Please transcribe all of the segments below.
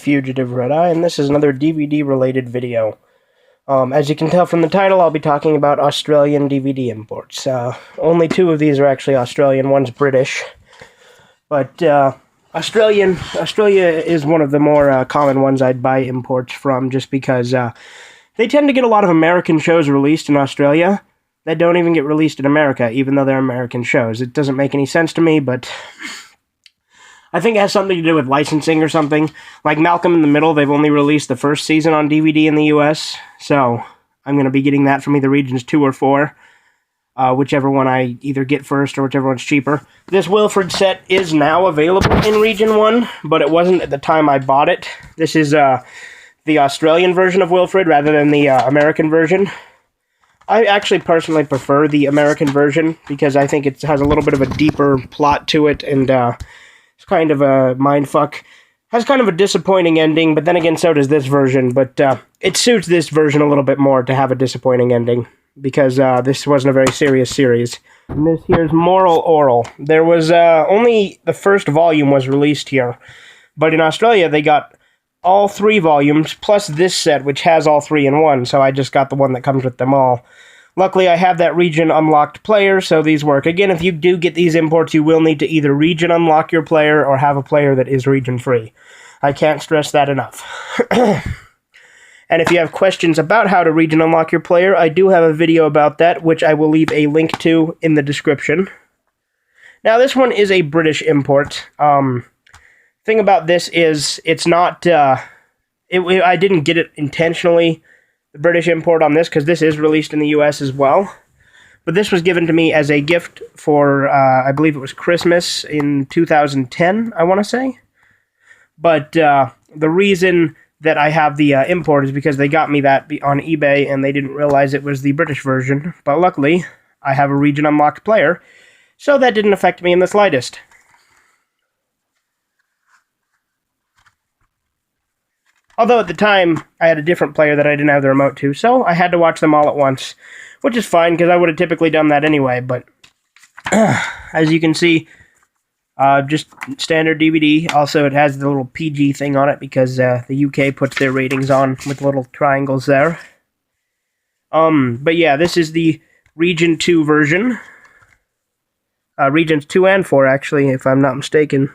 Fugitive Red Eye, and this is another DVD-related video. As you can tell from the title, I'll be talking about Australian DVD imports. Only two of these are actually Australian, one's British. But Australia is one of the more common ones I'd buy imports from, just because they tend to get a lot of American shows released in Australia that don't even get released in America, even though they're American shows. It doesn't make any sense to me, but I think it has something to do with licensing or something. Like Malcolm in the Middle, they've only released the first season on DVD in the US, so I'm going to be getting that from either Regions 2 or 4, whichever one I either get first or whichever one's cheaper. This Wilfred set is now available in Region 1, but it wasn't at the time I bought it. This is the Australian version of Wilfred rather than the American version. I actually personally prefer the American version because I think it has a little bit of a deeper plot to it, and it's kind of a mindfuck. Has kind of a disappointing ending, but then again, so does this version. But it suits this version a little bit more to have a disappointing ending, because this wasn't a very serious series. And this here's Moral Orel. There was only the first volume was released here, but in Australia they got all 3 volumes, plus this set, which has all 3 in one, so I just got the one that comes with them all. Luckily, I have that region unlocked player, so these work. Again, if you do get these imports, you will need to either region unlock your player or have a player that is region free. I can't stress that enough. And if you have questions about how to region unlock your player, I do have a video about that, which I will leave a link to in the description. Now, this one is a British import. Thing about this is, it's not, I didn't get it intentionally, the British import on this, because this is released in the US as well. But this was given to me as a gift for, I believe it was Christmas in 2010, I want to say. But the reason that I have the import is because they got me that on eBay, and they didn't realize it was the British version. But luckily, I have a region unlocked player, so that didn't affect me in the slightest. Although at the time, I had a different player that I didn't have the remote to, so I had to watch them all at once, which is fine, because I would have typically done that anyway, but as you can see, just standard DVD. Also, it has the little PG thing on it, because the UK puts their ratings on with little triangles there. But yeah, this is the Region 2 version. Regions 2 and 4, actually, if I'm not mistaken.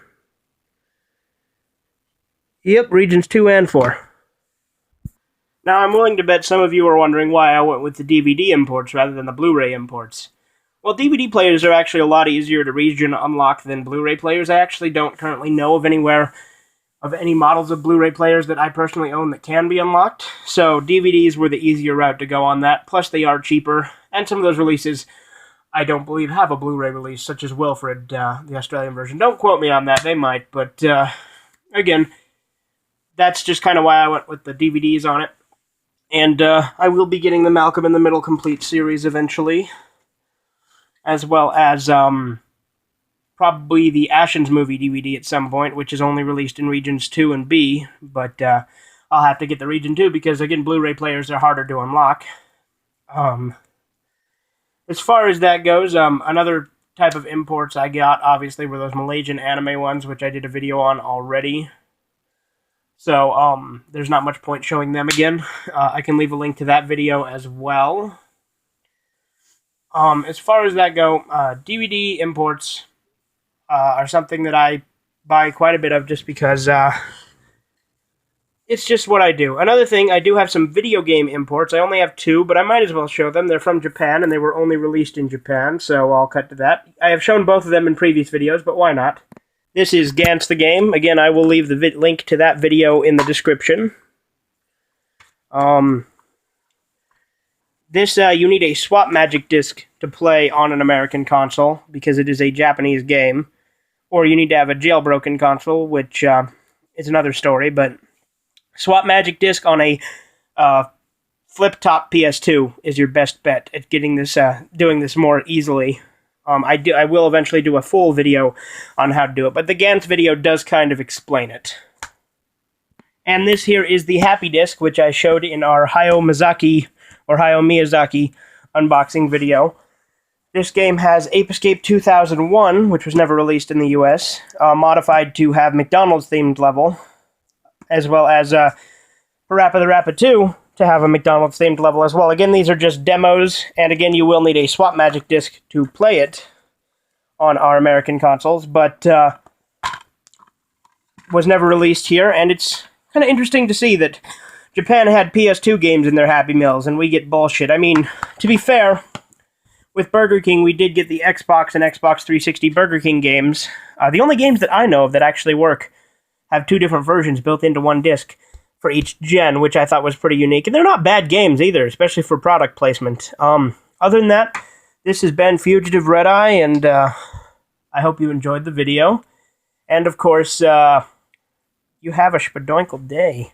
Yep, Regions 2 and 4. Now, I'm willing to bet some of you are wondering why I went with the DVD imports rather than the Blu-ray imports. Well, DVD players are actually a lot easier to region unlock than Blu-ray players. I actually don't currently know of any models of Blu-ray players that I personally own that can be unlocked. So DVDs were the easier route to go on that. Plus, they are cheaper, and some of those releases I don't believe have a Blu-ray release, such as Wilfred, the Australian version. Don't quote me on that, they might, but again, that's just kind of why I went with the DVDs on it. And I will be getting the Malcolm in the Middle complete series eventually, as well as probably the Ashens movie DVD at some point, which is only released in Regions 2 and B, but I'll have to get the Region 2 because, again, Blu-ray players are harder to unlock. As far as that goes, another type of imports I got, obviously, were those Malaysian anime ones, which I did a video on already. So, there's not much point showing them again. I can leave a link to that video as well. As far as that go, DVD imports are something that I buy quite a bit of just because it's just what I do. Another thing, I do have some video game imports. I only have 2, but I might as well show them. They're from Japan, and they were only released in Japan, so I'll cut to that. I have shown both of them in previous videos, but why not? This is Gantz the Game. Again, I will leave the link to that video in the description. This, you need a Swap Magic disc to play on an American console, because it is a Japanese game. Or you need to have a jailbroken console, which is another story, but Swap Magic disc on a flip-top PS2 is your best bet at getting this, doing this more easily. I will eventually do a full video on how to do it, but the Gantz video does kind of explain it. And this here is the Happy Disc, which I showed in our Hayao Miyazaki unboxing video. This game has Ape Escape 2001, which was never released in the US, modified to have McDonald's themed level, as well as Parappa the Rapper 2 to have a McDonald's themed level as well. Again, these are just demos, and again, you will need a Swap Magic disc to play it on our American consoles, but was never released here, and it's kind of interesting to see that Japan had PS2 games in their Happy Meals, and we get bullshit. I mean, to be fair, with Burger King, we did get the Xbox and Xbox 360 Burger King games. The only games that I know of that actually work have two different versions built into one disc for each gen, which I thought was pretty unique. And they're not bad games either, especially for product placement. Other than that, this has been Fugitive Red Eye, and I hope you enjoyed the video. And of course, you have a spadoinkle day.